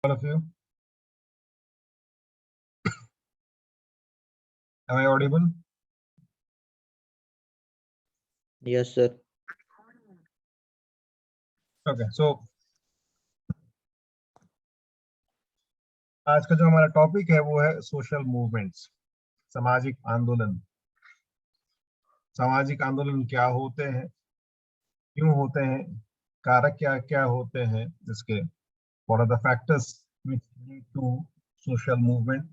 All of you. Am I audible? Yes, sir. Okay, so आज का जो हमारा टॉपिक है वो है सोशल मूवमेंट्स, सामाजिक आंदोलन। सामाजिक आंदोलन क्या होते हैं, क्यों होते हैं, कारक क्या क्या होते हैं इसके, what are the factors which lead to social movement,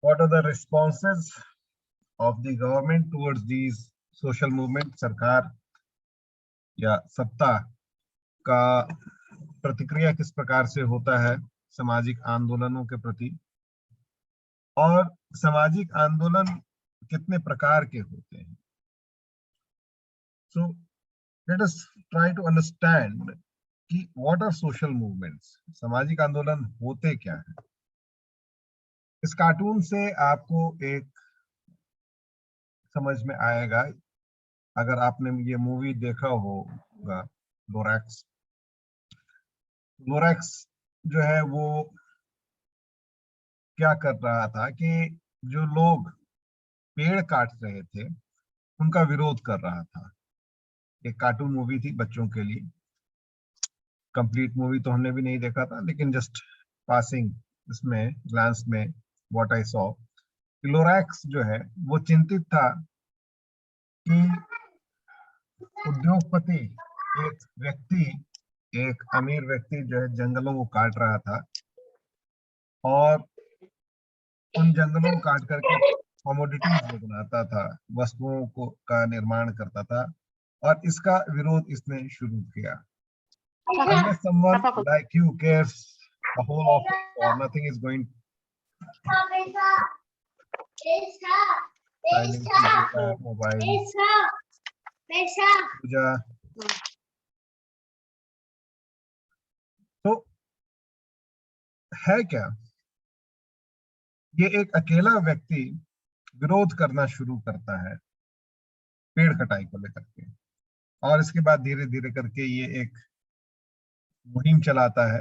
what are the responses of the government towards these social movement, सरकार या सत्ता का प्रतिक्रिया किस प्रकार से होता है सामाजिक आंदोलनों के प्रति, और सामाजिक आंदोलन कितने प्रकार के होते हैं। So let us try to understand कि व्हाट आर सोशल मूवमेंट्स, सामाजिक आंदोलन होते क्या है। इस कार्टून से आपको एक समझ में आएगा, अगर आपने ये मूवी देखा होगा लोरेक्स। लोरेक्स जो है वो क्या कर रहा था कि जो लोग पेड़ काट रहे थे उनका विरोध कर रहा था। एक कार्टून मूवी थी बच्चों के लिए, कंप्लीट मूवी तो हमने भी नहीं देखा था, लेकिन जस्ट पासिंग इसमें ग्लांस में व्हाट आई सॉ, लोरेक्स जो है वो चिंतित था कि उद्योगपति एक व्यक्ति, एक अमीर व्यक्ति जो है जंगलों को काट रहा था और उन जंगलों को काट करके कमोडिटीज बनाता था, वस्तुओं को का निर्माण करता था, और इसका विरोध इसने शुरू किया। Unless someone like you cares a whole of it, or nothing is going mobile Pooja. तो है क्या, ये एक अकेला व्यक्ति विरोध करना शुरू करता है पेड़ कटाई को लेकर के, और इसके बाद धीरे धीरे करके ये एक मुहिम चलाता है,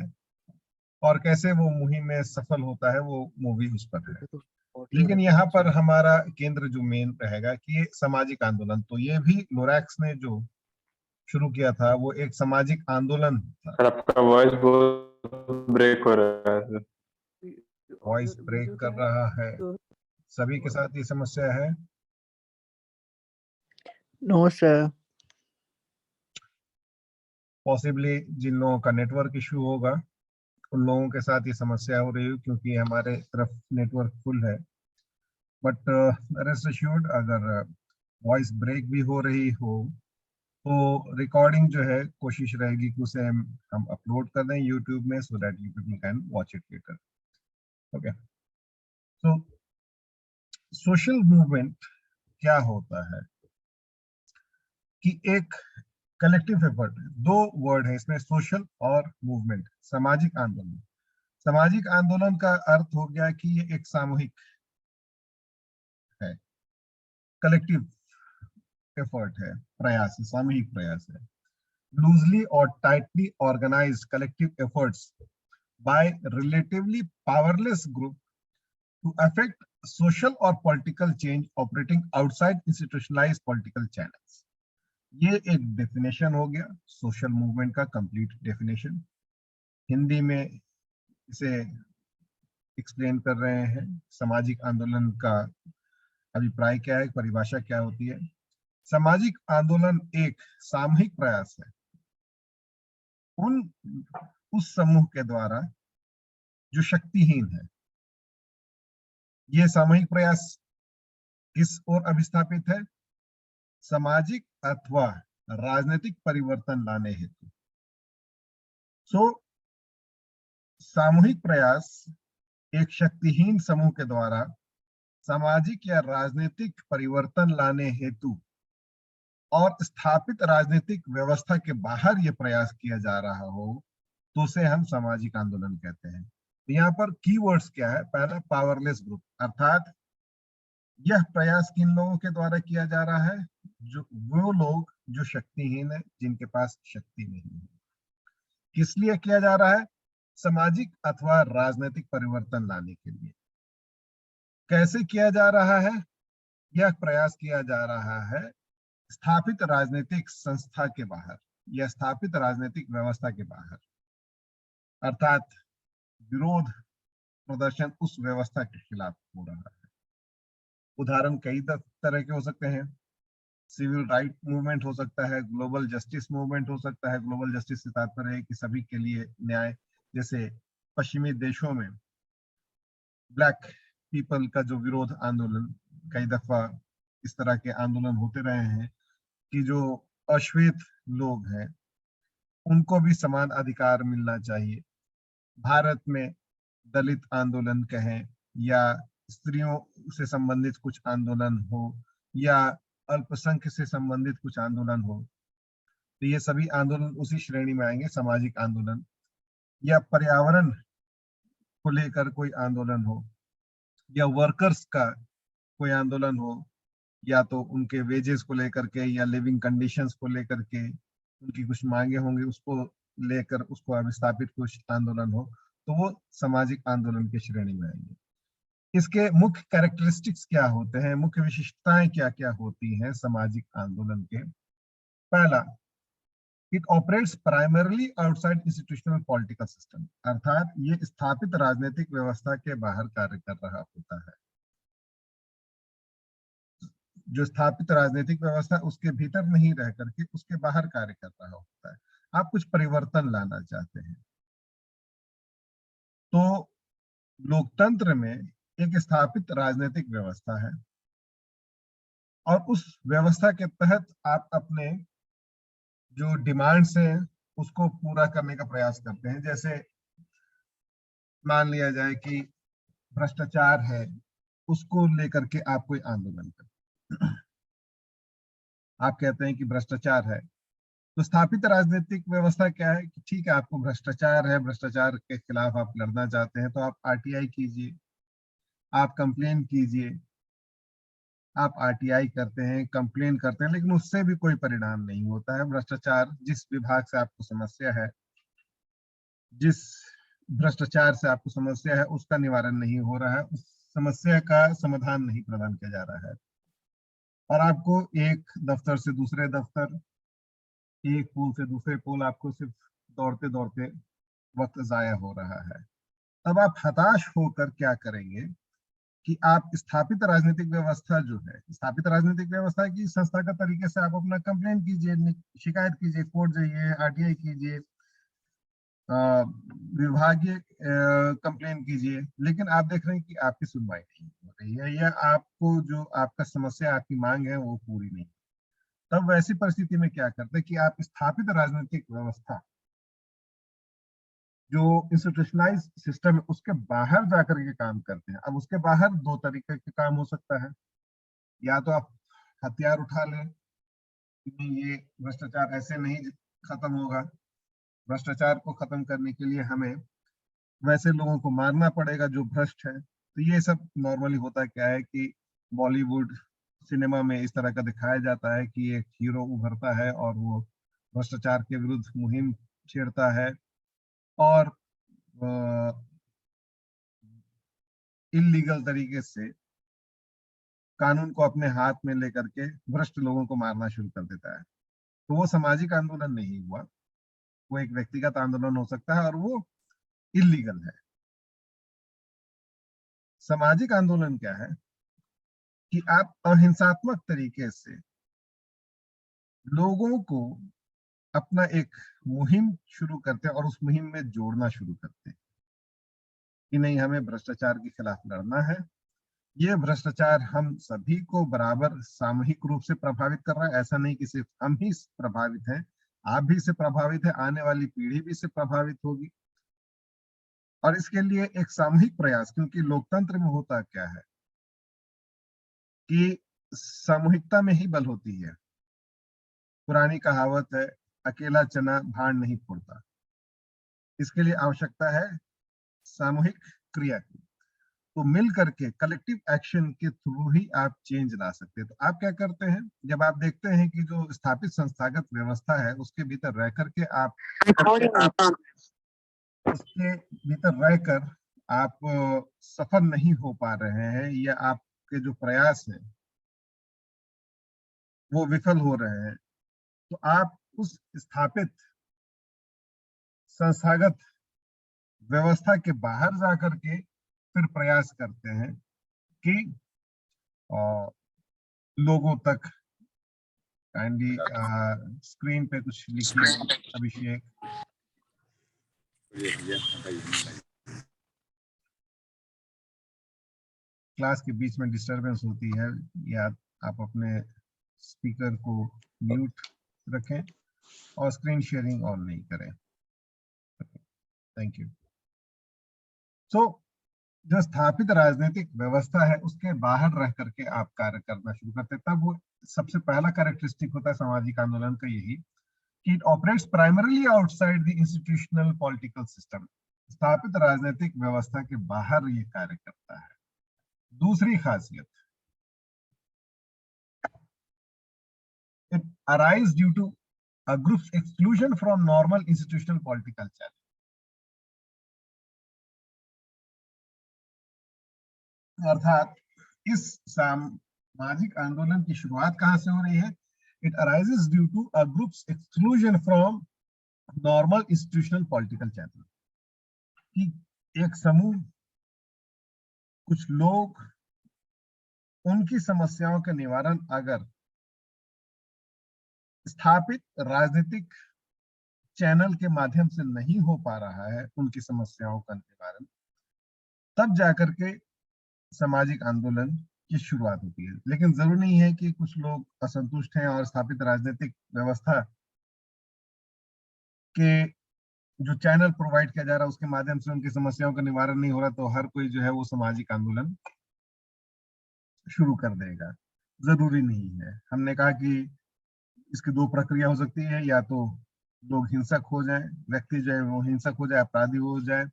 और कैसे वो मुहिम में सफल होता है वो मूवी उस पर है। लेकिन यहाँ पर हमारा केंद्र जो मेन रहेगा कि ये सामाजिक आंदोलन, तो ये भी लोरेक्स ने जो शुरू किया था वो एक सामाजिक आंदोलन था। सर आपका वॉइस बहुत ब्रेक हो रहा है सर। वॉइस ब्रेक कर रहा है, सभी के साथ ये समस्या है? No sir. पॉसिबली जिन लोगों का नेटवर्क इशू होगा उन लोगों के साथ ये समस्या हो रही है, क्योंकि हमारे तरफ नेटवर्क फुल है। बट रेस्ट अश्योर्ड, अगर वॉइस ब्रेक भी हो रही हो तो रिकॉर्डिंग जो है कोशिश रहेगी कि उसे हम अपलोड कर दें यूट्यूब में, so that you people can watch it later. Okay, so social movement क्या होता है कि एक कलेक्टिव एफर्ट, दो वर्ड है इसमें, सोशल और मूवमेंट, सामाजिक आंदोलन। सामाजिक आंदोलन का अर्थ हो गया कि ये एक सामूहिक है, कलेक्टिव एफर्ट है, प्रयास है, सामूहिक प्रयास है। लूजली और tightly organised collective efforts by relatively powerless group to affect social or political change operating outside institutionalized political channels। ये एक डेफिनेशन हो गया सोशल मूवमेंट का, कंप्लीट डेफिनेशन। हिंदी में इसे एक्सप्लेन कर रहे हैं, सामाजिक आंदोलन का अभिप्राय क्या है, परिभाषा क्या होती है। सामाजिक आंदोलन एक सामूहिक प्रयास है उस समूह के द्वारा जो शक्तिहीन है। ये सामूहिक प्रयास किस ओर अभिस्थापित है? सामाजिक अथवा राजनीतिक परिवर्तन लाने हेतु। सो सामूहिक प्रयास एक शक्तिहीन समूह के द्वारा सामाजिक या राजनीतिक परिवर्तन लाने हेतु और स्थापित राजनीतिक व्यवस्था के बाहर ये प्रयास किया जा रहा हो तो उसे हम सामाजिक आंदोलन कहते हैं। यहाँ पर कीवर्ड्स क्या है? पहला, पावरलेस ग्रुप, अर्थात यह प्रयास किन लोगों के द्वारा किया जा रहा है? जो वो लोग जो शक्तिहीन है, जिनके पास शक्ति नहीं है। किस लिए किया जा रहा है? सामाजिक अथवा राजनीतिक परिवर्तन लाने के लिए। कैसे किया जा रहा है? यह प्रयास किया जा रहा है स्थापित राजनीतिक संस्था के बाहर या स्थापित राजनीतिक व्यवस्था के बाहर, अर्थात विरोध प्रदर्शन उस व्यवस्था के खिलाफ हो रहा है। उदाहरण कई तरह के हो सकते हैं। सिविल राइट मूवमेंट हो सकता है, ग्लोबल जस्टिस मूवमेंट हो सकता है। ग्लोबल जस्टिस से तात्पर्य है कि सभी के लिए न्याय, जैसे पश्चिमी देशों में ब्लैक पीपल का जो विरोध आंदोलन, कई दफा इस तरह के आंदोलन होते रहे हैं कि जो अश्वेत लोग हैं उनको भी समान अधिकार मिलना चाहिए। भारत में दलित आंदोलन कहें या स्त्रियों से संबंधित कुछ आंदोलन हो या अल्पसंख्य से संबंधित कुछ आंदोलन हो, तो ये सभी आंदोलन उसी श्रेणी में आएंगे, सामाजिक आंदोलन। या पर्यावरण को लेकर कोई आंदोलन हो या वर्कर्स का कोई आंदोलन हो, या तो उनके वेजेस को लेकर के या लिविंग कंडीशंस को लेकर के उनकी कुछ मांगे होंगी, उसको लेकर उसको विस्थापित कुछ आंदोलन हो, तो वो सामाजिक आंदोलन की श्रेणी में आएंगे। इसके मुख्य कैरेक्टरिस्टिक्स क्या होते हैं, मुख्य विशेषताएं क्या क्या होती हैं सामाजिक आंदोलन के? पहला, it operates primarily outside institutional political system, अर्थात ये स्थापित राजनीतिक व्यवस्था के बाहर कार्य कर रहा होता है। जो स्थापित राजनीतिक व्यवस्था उसके भीतर नहीं रह करके उसके बाहर कार्य कर रहा होता है। आप कुछ परिवर्तन लाना चाहते हैं, तो लोकतंत्र में एक स्थापित राजनीतिक व्यवस्था है और उस व्यवस्था के तहत आप अपने जो डिमांड्स हैं उसको पूरा करने का प्रयास करते हैं। जैसे मान लिया जाए कि भ्रष्टाचार है, उसको लेकर के आप कोई आंदोलन करते हैं। आप कहते हैं कि भ्रष्टाचार है, तो स्थापित राजनीतिक व्यवस्था क्या है कि ठीक है, आपको भ्रष्टाचार है, भ्रष्टाचार के खिलाफ आप लड़ना चाहते हैं, तो आप आरटीआई कीजिए, आप कंप्लेन कीजिए। आप आरटीआई करते हैं, कंप्लेन करते हैं, लेकिन उससे भी कोई परिणाम नहीं होता है। भ्रष्टाचार, जिस विभाग से आपको समस्या है, जिस भ्रष्टाचार से आपको समस्या है, उसका निवारण नहीं हो रहा है, उस समस्या का समाधान नहीं प्रदान किया जा रहा है, और आपको एक दफ्तर से दूसरे दफ्तर, एक पोल से दूसरे पोल आपको सिर्फ दौड़ते दौड़ते वक्त जाया हो रहा है। तब आप हताश होकर क्या करेंगे कि आप स्थापित राजनीतिक व्यवस्था जो है, स्थापित राजनीतिक व्यवस्था की संस्था का तरीके से आप अपना कंप्लेन कीजिए, शिकायत कीजिए, कोर्ट जाइए, आरटीआई कीजिए, विभागीय कंप्लेन कीजिए, लेकिन आप देख रहे हैं कि आपकी सुनवाई नहीं हो रही है या आपको जो आपका समस्या, आपकी मांग है वो पूरी नहीं। तब वैसी परिस्थिति में क्या करते हैं कि आप स्थापित राजनीतिक व्यवस्था, जो इंस्टीट्यूशनलाइज सिस्टम है, उसके बाहर जाकर के काम करते हैं। अब उसके बाहर दो तरीके के काम हो सकता है। या तो आप हथियार उठा लें कि नहीं, ये भ्रष्टाचार ऐसे नहीं खत्म होगा, भ्रष्टाचार को खत्म करने के लिए हमें वैसे लोगों को मारना पड़ेगा जो भ्रष्ट है। तो ये सब नॉर्मली होता क्या है कि बॉलीवुड सिनेमा में इस तरह का दिखाया जाता है कि एक हीरो उभरता है और वो भ्रष्टाचार के विरुद्ध मुहिम छेड़ता है और इलीगल तरीके से कानून को अपने हाथ में लेकर के भ्रष्ट लोगों को मारना शुरू कर देता है। तो वो सामाजिक आंदोलन नहीं हुआ, वो एक व्यक्तिगत आंदोलन हो सकता है और वो इलीगल है। सामाजिक आंदोलन क्या है कि आप अहिंसात्मक तरीके से लोगों को अपना एक मुहिम शुरू करते हैं और उस मुहिम में जोड़ना शुरू करते हैं कि नहीं, हमें भ्रष्टाचार के खिलाफ लड़ना है। ये भ्रष्टाचार हम सभी को बराबर सामूहिक रूप से प्रभावित कर रहा है। ऐसा नहीं कि सिर्फ हम ही प्रभावित हैं, आप भी इससे प्रभावित है, आने वाली पीढ़ी भी इससे प्रभावित होगी। और इसके लिए एक सामूहिक प्रयास, क्योंकि लोकतंत्र में होता क्या है कि सामूहिकता में ही बल होती है। पुरानी कहावत है, अकेला चना भार नहीं फोड़ता। इसके लिए आवश्यकता है सामूहिक क्रिया की। तो मिल करके कलेक्टिव एक्शन के थ्रू ही आप चेंज ला सकते हैं। तो आप क्या करते हैं, जब आप देखते हैं कि जो स्थापित संस्थागत व्यवस्था है उसके भीतर रह करके आप उसके भीतर रहकर आप सफल नहीं हो पा रहे हैं या आपके जो प्रयास हैं वो विफल हो रहे हैं, तो आप उस स्थापित संस्थागत व्यवस्था के बाहर जाकर के फिर प्रयास करते हैं कि लोगों तक, काइंडली स्क्रीन पे कुछ लिखिए अभिषेक। क्लास के बीच में डिस्टरबेंस होती है, या आप अपने स्पीकर को म्यूट रखें और स्क्रीन शेयरिंग ऑन नहीं करें। Thank you. सो जो स्थापित राजनीतिक व्यवस्था है उसके बाहर रह करके आप कार्य करना शुरू करते हैं, तब वो सबसे पहला कैरेक्टरिस्टिक होता है सामाजिक आंदोलन का यही कि it operates primarily outside the institutional political system. स्थापित राजनीतिक व्यवस्था के बाहर ये कार्य करता है। दूसरी खासियत, it arise due to a group's exclusion from normal institutional political channel. अर्थात इस सामाजिक आंदोलन की शुरुआत कहां से हो रही है? It arises due to a group's exclusion from normal institutional political channel. कि एक समूह, कुछ लोग, उनकी समस्याओं का निवारण अगर स्थापित राजनीतिक चैनल के माध्यम से नहीं हो पा रहा है, उनकी समस्याओं का निवारण, तब जाकर के सामाजिक आंदोलन की शुरुआत होती है। लेकिन जरूरी नहीं है कि कुछ लोग असंतुष्ट हैं और स्थापित राजनीतिक व्यवस्था के जो चैनल प्रोवाइड किया जा रहा है उसके माध्यम से उनकी समस्याओं का निवारण नहीं हो रहा तो हर कोई जो है वो सामाजिक आंदोलन शुरू कर देगा। जरूरी नहीं है। हमने कहा कि इसकी दो प्रक्रिया हो सकती है, या तो लोग हिंसक हो जाएं, व्यक्ति जो है वो हिंसक हो जाए, अपराधी हो जाए,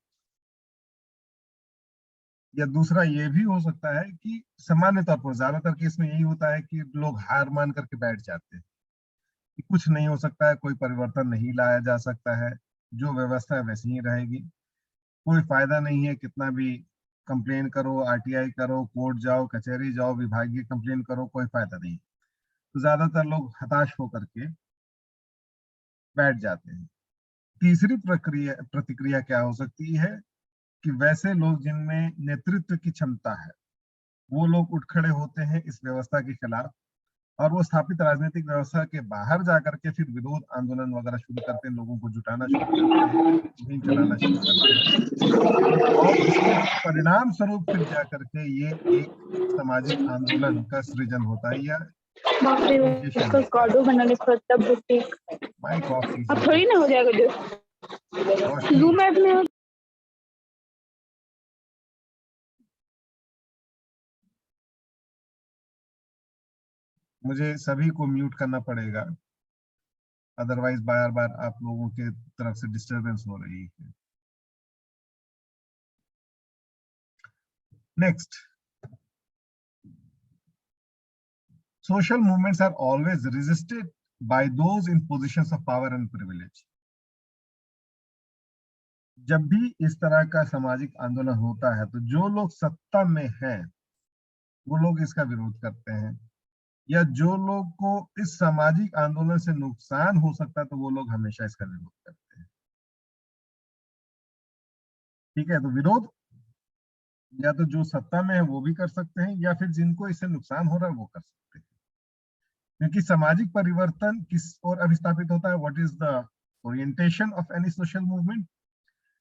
या दूसरा ये भी हो सकता है कि सामान्य तौर पर ज्यादातर केस में यही होता है कि लोग हार मान करके बैठ जाते हैं कि कुछ नहीं हो सकता है, कोई परिवर्तन नहीं लाया जा सकता है, जो व्यवस्था है वैसी ही रहेगी, कोई फायदा नहीं है, कितना भी कंप्लेन करो, आरटीआई करो, कोर्ट जाओ, कचहरी जाओ, विभागीय कंप्लेन करो, कोई फायदा नहीं। तो ज्यादातर लोग हताश होकर के बैठ जाते हैं। तीसरी प्रतिक्रिया क्या हो सकती है कि वैसे लोग जिनमें नेतृत्व की क्षमता है वो लोग उठ खड़े होते हैं इस व्यवस्था के खिलाफ, और वो स्थापित राजनीतिक व्यवस्था के बाहर जाकर के फिर विरोध आंदोलन वगैरह शुरू करते हैं, लोगों को जुटाना शुरू करते हैं, मुहिम चलाना शुरू करते हैं, और इसके परिणाम स्वरूप फिर जाकर के ये एक सामाजिक आंदोलन का सृजन होता है या माइक ऑफ कीजिए। अब थोड़ी ना हो जाएगा जो जूम ऐप में। मुझे सभी को म्यूट करना पड़ेगा, अदरवाइज बार बार आप लोगों के तरफ से डिस्टरबेंस हो रही है। Next, social movements are always resisted by those in positions of power and privilege. जब भी इस तरह का सामाजिक आंदोलन होता है तो जो लोग सत्ता में हैं वो लोग इसका विरोध करते हैं, या जो लोग को इस सामाजिक आंदोलन से नुकसान हो सकता है तो वो लोग हमेशा इसका विरोध करते हैं। ठीक है, तो विरोध या तो जो सत्ता में है वो भी कर सकते हैं, या फिर जिनको इससे नुकसान हो रहा है वो कर सकते हैं, क्योंकि सामाजिक परिवर्तन किस ओर अभिस्थापित होता है? What is the orientation of any social movement?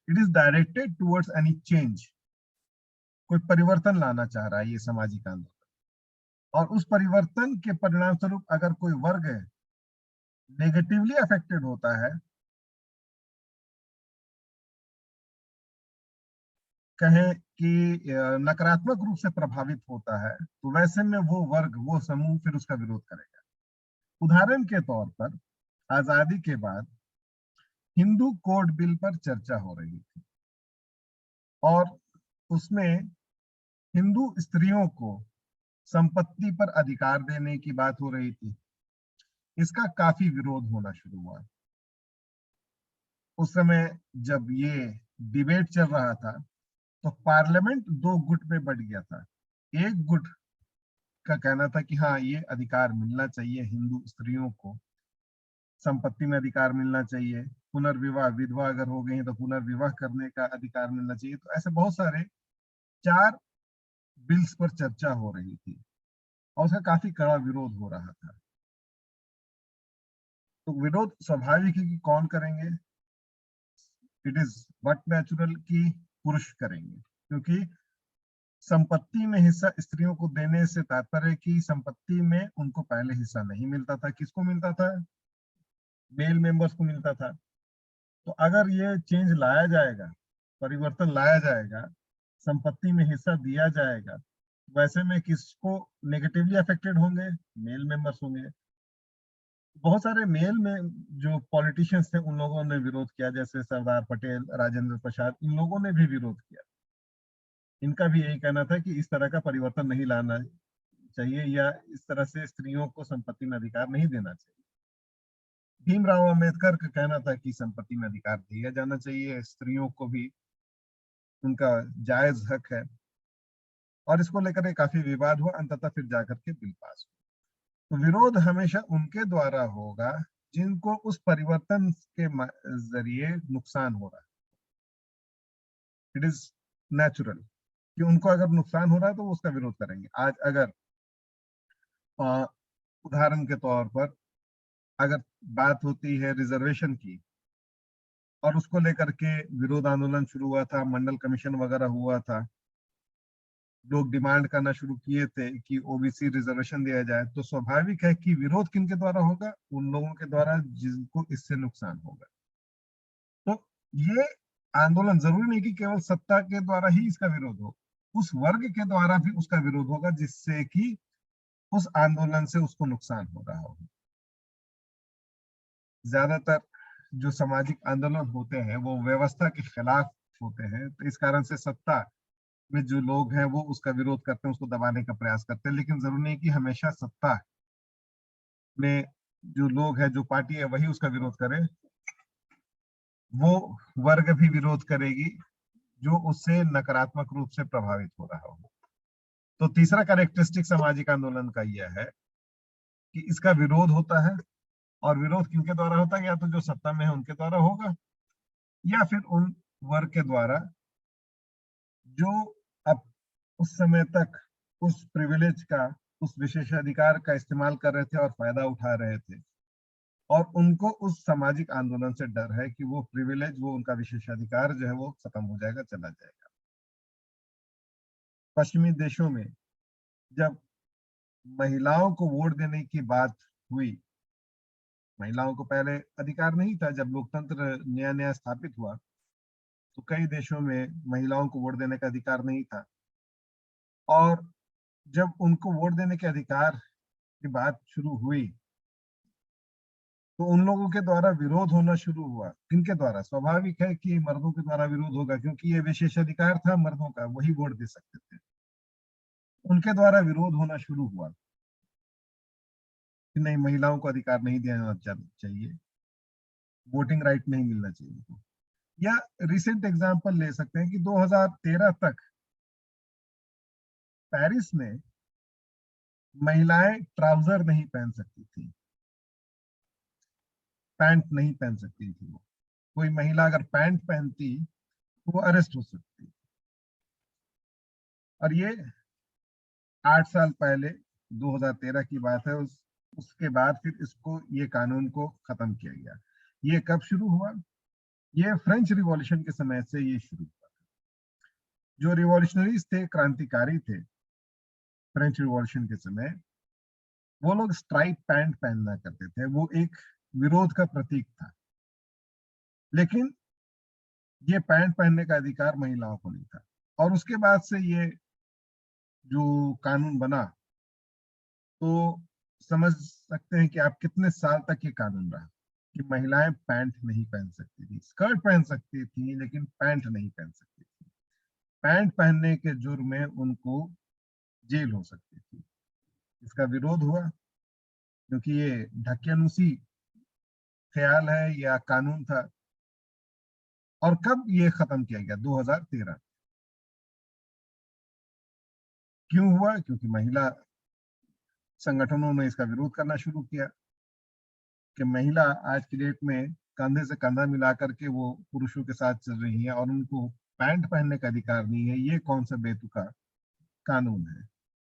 It is directed towards any change. कोई परिवर्तन लाना चाह रहा है ये सामाजिक आंदोलन, और उस परिवर्तन के परिणाम स्वरूप अगर कोई वर्ग नेगेटिवली अफेक्टेड होता है, कहें कि नकारात्मक रूप से प्रभावित होता है, तो वैसे में वो वर्ग, वो समूह फिर उसका विरोध करेगा। उदाहरण के तौर पर आजादी के बाद हिंदू कोड बिल पर चर्चा हो रही थी और उसमें हिंदू स्त्रियों को संपत्ति पर अधिकार देने की बात हो रही थी। इसका काफी विरोध होना शुरू हुआ। उस समय जब ये डिबेट चल रहा था तो पार्लियामेंट दो गुट में बट गया था। एक गुट का कहना था कि हाँ ये अधिकार मिलना चाहिए, हिंदू स्त्रियों को संपत्ति में अधिकार मिलना चाहिए, पुनर्विवाह, विधवा अगर हो गई है तो पुनर्विवाह करने का अधिकार मिलना चाहिए। तो ऐसे बहुत सारे 4 बिल्स पर चर्चा हो रही थी और उसका काफी कड़ा विरोध हो रहा था। तो विरोध स्वाभाविक है कि कौन करेंगे, इट इज बट नेचुरल कि पुरुष करेंगे, क्योंकि संपत्ति में हिस्सा स्त्रियों को देने से तात्पर्य कि संपत्ति में उनको पहले हिस्सा नहीं मिलता था। किसको मिलता था? मेल मेंबर्स को मिलता था। तो अगर ये चेंज लाया जाएगा, परिवर्तन लाया जाएगा, संपत्ति में हिस्सा दिया जाएगा, वैसे में किसको नेगेटिवली अफेक्टेड होंगे? मेल मेंबर्स होंगे। बहुत सारे मेल में जो पॉलिटिशियंस थे उन लोगों ने विरोध किया, जैसे सरदार पटेल, राजेंद्र प्रसाद, इन लोगों ने भी विरोध किया। इनका भी यही कहना था कि इस तरह का परिवर्तन नहीं लाना चाहिए या इस तरह से स्त्रियों को संपत्ति में अधिकार नहीं देना चाहिए। भीमराव अंबेडकर का कहना था कि संपत्ति में अधिकार दिया जाना चाहिए, स्त्रियों को भी उनका जायज हक है। और इसको लेकर काफी विवाद हुआ, अंततः फिर जाकर के बिल पास हुआ। तो विरोध हमेशा उनके द्वारा होगा जिनको उस परिवर्तन के जरिए नुकसान हो रहा है। इट इज नेचुरल कि उनको अगर नुकसान हो रहा है तो वो उसका विरोध करेंगे। आज अगर उदाहरण के तौर पर अगर बात होती है रिजर्वेशन की और उसको लेकर के विरोध आंदोलन शुरू हुआ था, मंडल कमीशन वगैरह हुआ था, लोग डिमांड करना शुरू किए थे कि ओबीसी रिजर्वेशन दिया जाए, तो स्वाभाविक है कि विरोध किनके द्वारा होगा? उन लोगों के द्वारा जिनको इससे नुकसान होगा। तो ये आंदोलन जरूरी नहीं कि केवल सत्ता के द्वारा ही इसका विरोध हो, उस वर्ग के द्वारा भी उसका विरोध होगा जिससे कि उस आंदोलन से उसको नुकसान हो रहा हो। ज्यादातर जो सामाजिक आंदोलन होते हैं वो व्यवस्था के खिलाफ होते हैं, तो इस कारण से सत्ता में जो लोग हैं वो उसका विरोध करते हैं, उसको दबाने का प्रयास करते हैं। लेकिन जरूरी नहीं कि हमेशा सत्ता में जो लोग हैं, जो पार्टी है, वही उसका विरोध करे। वो वर्ग भी विरोध करेगी जो उससे नकारात्मक रूप से प्रभावित हो रहा हो। तो तीसरा कैरेक्टरिस्टिक सामाजिक आंदोलन का यह है कि इसका विरोध होता है, और विरोध किनके द्वारा होता है? या तो जो सत्ता में है उनके द्वारा होगा, या फिर उन वर्ग के द्वारा जो अब उस समय तक उस प्रिविलेज का, उस विशेषाधिकार का इस्तेमाल कर रहे थे और फायदा उठा रहे थे, और उनको उस सामाजिक आंदोलन से डर है कि वो प्रिविलेज, वो उनका विशेषाधिकार जो है वो खत्म हो जाएगा, चला जाएगा। पश्चिमी देशों में जब महिलाओं को वोट देने की बात हुई, महिलाओं को पहले अधिकार नहीं था, जब लोकतंत्र नया नया स्थापित हुआ तो कई देशों में महिलाओं को वोट देने का अधिकार नहीं था। और जब उनको वोट देने के अधिकार की बात शुरू हुई तो उन लोगों के द्वारा विरोध होना शुरू हुआ। किनके द्वारा? स्वाभाविक है कि मर्दों के द्वारा विरोध होगा, क्योंकि ये विशेषाधिकार था मर्दों का, वही वोट दे सकते थे। उनके द्वारा विरोध होना शुरू हुआ कि नहीं, महिलाओं को अधिकार नहीं देना चाहिए, वोटिंग राइट नहीं मिलना चाहिए। या रिसेंट एग्जांपल ले सकते हैं कि 2013 तक पेरिस में महिलाएं ट्राउजर नहीं पहन सकती थी, पैंट नहीं पहन सकती थी। वो कोई महिला अगर पैंट पहनती तो वो अरेस्ट हो सकती। और ये 8 साल पहले 2013 की बात है। उसके बाद फिर इसको, ये कानून को खत्म किया गया। ये कब शुरू हुआ? ये फ्रेंच रिवॉल्यूशन के समय से ये शुरू हुआ। जो रिवॉल्यूशनरीज थे, क्रांतिकारी थे फ्रेंच रिवॉल्यूशन के समय, वो लोग स्ट्राइप पैंट पहनना करते थे, वो एक विरोध का प्रतीक था। लेकिन ये पैंट पहनने का अधिकार महिलाओं को नहीं था। और उसके बाद से ये जो कानून बना, तो समझ सकते हैं कि आप कितने साल तक ये कानून रहा कि महिलाएं पैंट नहीं पहन सकती थी। स्कर्ट पहन सकती थी लेकिन पैंट नहीं पहन सकती थी। पैंट पहनने के जुर्म में उनको जेल हो सकती थी। इसका विरोध हुआ क्योंकि ये ढकेलुसी ख्याल है या कानून था, और कब ये खत्म किया गया? 2013। क्यों हुआ? क्योंकि महिला संगठनों ने इसका विरोध करना शुरू किया कि महिला आज की डेट में कंधे से कंधा मिला करके वो पुरुषों के साथ चल रही है और उनको पैंट पहनने का अधिकार नहीं है। ये कौन सा बेतुका कानून है?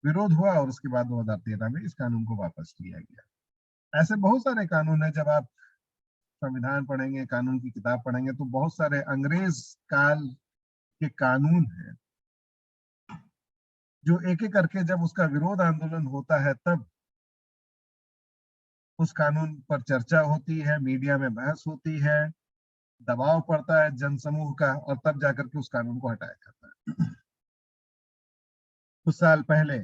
विरोध हुआ और उसके बाद 2013 में इस कानून को वापस लिया गया। ऐसे बहुत सारे कानून है। जब आप संविधान पढ़ेंगे, कानून की किताब पढ़ेंगे, तो बहुत सारे अंग्रेज काल के कानून हैं जो एक एक करके जब उसका विरोध आंदोलन होता है तब उस कानून पर चर्चा होती है, मीडिया में बहस होती है, दबाव पड़ता है जनसमूह का, और तब जाकर के उस कानून को हटाया जाता है। कुछ साल पहले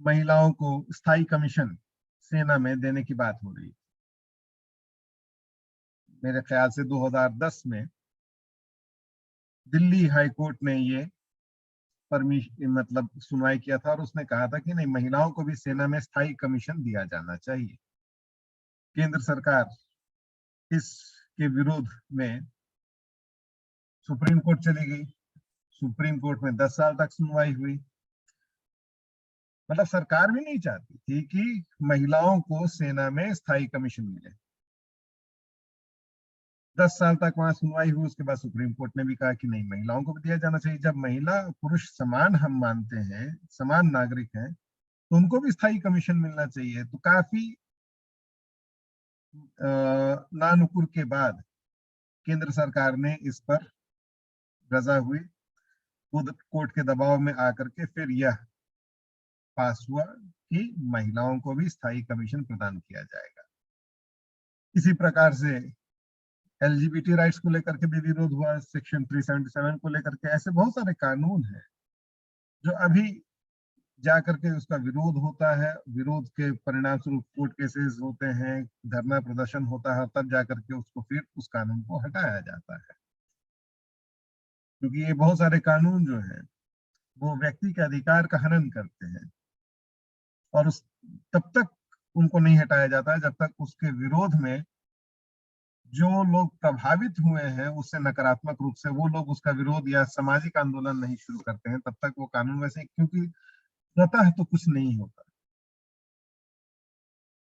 महिलाओं को स्थायी कमीशन सेना में देने की बात हो रही। मेरे ख्याल से 2010 में दिल्ली हाई कोर्ट ने ये मतलब सुनवाई किया था और उसने कहा था कि नहीं, महिलाओं को भी सेना में स्थायी कमीशन दिया जाना चाहिए। केंद्र सरकार इसके विरोध में सुप्रीम कोर्ट चली गई। सुप्रीम कोर्ट में 10 साल तक सुनवाई हुई। मतलब सरकार भी नहीं चाहती थी कि महिलाओं को सेना में स्थायी कमीशन मिले। 10 साल तक वहां सुनवाई हुई। उसके बाद सुप्रीम कोर्ट ने भी कहा कि नहीं, महिलाओं को भी दिया जाना चाहिए। जब महिला पुरुष समान हम मानते हैं, समान नागरिक हैं, तो उनको भी स्थायी कमीशन मिलना चाहिए। तो काफी नानुकुर के बाद केंद्र सरकार ने इस पर रजा हुई। खुद कोर्ट के दबाव में आकर के फिर यह पास हुआ कि महिलाओं को भी स्थायी कमीशन प्रदान किया जाएगा। इसी प्रकार से एलजीबीटी राइट्स को लेकर के भी विरोध हुआ, सेक्शन 377 को लेकर के। ऐसे बहुत सारे कानून हैं जो अभी जाकर के उसका विरोध होता है। विरोध के परिणाम स्वरूप कोर्ट केसेस होते हैं, धरना प्रदर्शन होता है, तब जाकर के उसको फिर उस कानून को हटाया जाता है। क्योंकि ये बहुत सारे कानून जो है वो व्यक्ति के अधिकार का हनन करते हैं और उस तब तक उनको नहीं हटाया जाता है जब तक उसके विरोध में जो लोग प्रभावित हुए हैं उससे नकारात्मक रूप से, वो लोग उसका विरोध या सामाजिक आंदोलन नहीं शुरू करते हैं। तब तक वो कानून वैसे, क्योंकि स्वतः तो कुछ नहीं होता।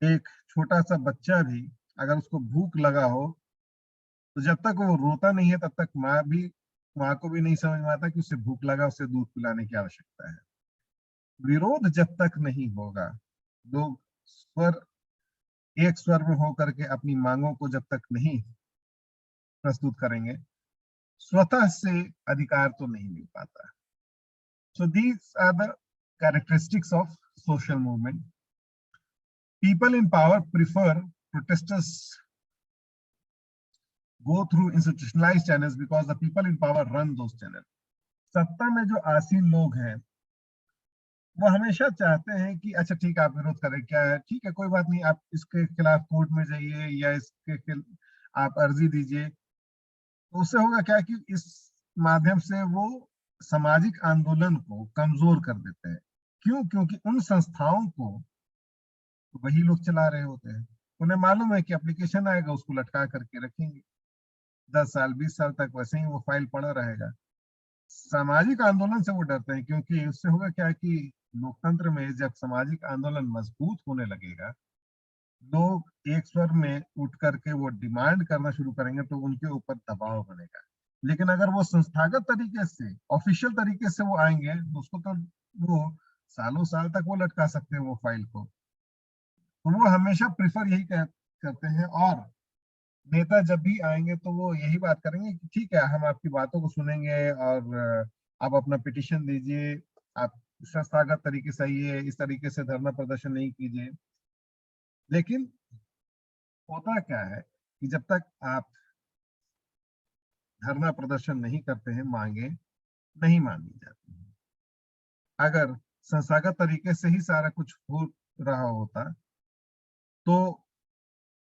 एक छोटा सा बच्चा भी अगर उसको भूख लगा हो तो जब तक वो रोता नहीं है तब तक माँ को भी नहीं समझ में आता कि उसे भूख लगा, उसे दूध पिलाने की आवश्यकता है। विरोध जब तक नहीं होगा, लोग एक स्वर में होकर के अपनी मांगों को जब तक नहीं प्रस्तुत करेंगे, स्वतः से अधिकार तो नहीं मिल पाता। So these are the characteristics of social movement. People in power prefer protesters go through institutionalized channels because the people in power run those channels. सत्ता में जो आसीन लोग हैं वो हमेशा चाहते हैं कि अच्छा ठीक है, आप विरोध करें, क्या है, ठीक है, कोई बात नहीं, आप इसके खिलाफ कोर्ट में जाइए या इसके आप अर्जी दीजिए। तो उससे होगा क्या कि इस माध्यम से वो सामाजिक आंदोलन को कमजोर कर देते हैं। क्यों? क्योंकि उन संस्थाओं को वही लोग चला रहे होते हैं। उन्हें मालूम है कि एप्लीकेशन आएगा, उसको लटका करके रखेंगे 10 साल 20 साल तक, वैसे ही वो फाइल पड़ा रहेगा। सामाजिक आंदोलन से वो डरते हैं क्योंकि उससे होगा क्या कि लोकतंत्र में जब सामाजिक आंदोलन मजबूत होने लगेगा, लोग एक स्वर में उठ करके वो डिमांड करना शुरू करेंगे तो उनके ऊपर दबाव बनेगा। लेकिन अगर वो संस्थागत तरीके से, ऑफिशियल तरीके से वो आएंगे तो उसको तो वो सालों साल तक वो लटका सकते हैं वो फाइल को। तो वो हमेशा प्रिफर यही करते हैं। और नेता जब भी आएंगे तो वो यही बात करेंगे कि ठीक है, हम आपकी बातों को सुनेंगे और आप अपना पिटीशन दीजिए, आप संस्थागत तरीके से आइए, इस तरीके से धरना प्रदर्शन नहीं कीजिए। लेकिन होता क्या है कि जब तक आप धरना प्रदर्शन नहीं करते हैं, मांगे नहीं मानी जाती हैं। अगर संस्थागत तरीके से ही सारा कुछ हो रहा होता तो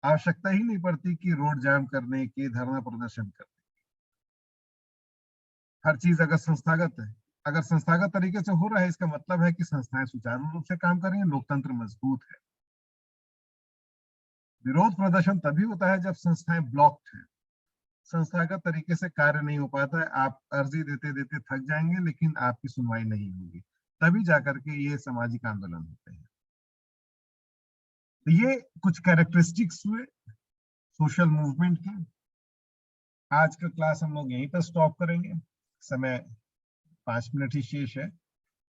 आवश्यकता ही नहीं पड़ती कि रोड जाम करने की, धरना प्रदर्शन करने की। हर चीज अगर संस्थागत तरीके से हो रहा है, इसका मतलब है कि संस्थाएं सुचारू रूप से काम कर रही हैं, लोकतंत्र मजबूत है। विरोध प्रदर्शन तभी होता है जब संस्थाएं ब्लॉक्ड है, संस्थागत तरीके से कार्य नहीं हो पाता है, आप अर्जी देते देते थक जाएंगे लेकिन आपकी सुनवाई नहीं होगी, तभी जाकर के ये सामाजिक आंदोलन होते हैं। तो ये कुछ कैरेक्टरिस्टिक्स हुए सोशल मूवमेंट के। आज का क्लास हम लोग यहीं पर स्टॉप करेंगे, समय 5 मिनट ही शेष है।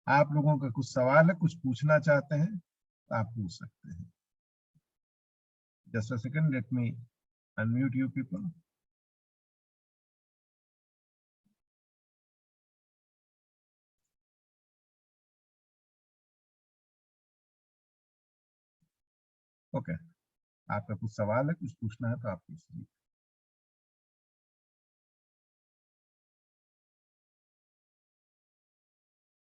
आप लोगों का कुछ सवाल है, कुछ पूछना चाहते हैं तो आप पूछ सकते हैं। Just a second, let me unmute you people. Okay, आपका कुछ सवाल है, कुछ पूछना है तो आप पूछिए।